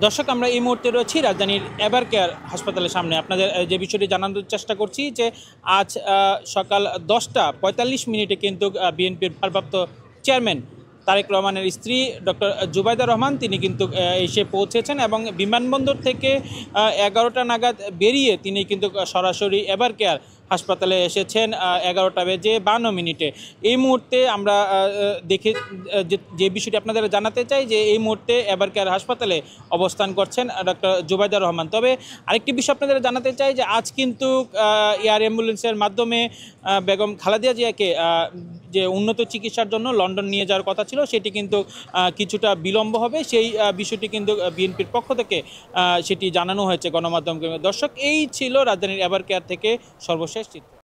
দর্শক, আমরা এই মুহূর্তে রয়েছি রাজধানীর এভার কেয়ার হাসপাতালের সামনে। আপনাদের যে বিষয়টি জানানোর চেষ্টা করছি যে আজ সকাল 10টা 45 মিনিটে কিন্তু বিএনপির ভারপ্রাপ্ত চেয়ারম্যান তারেক রহমানের স্ত্রী ডক্টর জুবাইদা রহমান তিনি কিন্তু এসে পৌঁছেছেন এবং বিমানবন্দর থেকে 11টা নাগাদ বেরিয়ে তিনি কিন্তু সরাসরি এভার কেয়ার হাসপাতালে এসেছেন 11টা বেজে 52 মিনিটে। এই মুহূর্তে আমরা দেখে যে বিষয়টি আপনাদের জানাতে চাই যে এই মুহূর্তে এভার কেয়ার হাসপাতালে অবস্থান করছেন ডক্টর জুবাইদা রহমান। তবে আরেকটি বিষয় আপনাদের জানাতে চাই যে আজ কিন্তু এয়ার অ্যাম্বুলেন্সের মাধ্যমে বেগম খালেদা জিয়াকে যে উন্নত চিকিৎসার জন্য লন্ডন নিয়ে যাওয়ার কথা ছিল সেটি কিন্তু কিছুটা বিলম্ব হবে। সেই বিষয়টি কিন্তু বিএনপির পক্ষ থেকে সেটি জানানো হয়েছে গণমাধ্যমকে। দর্শক, এই ছিল রাজধানীর এভার কেয়ার থেকে সর্বশেষ চিত্র।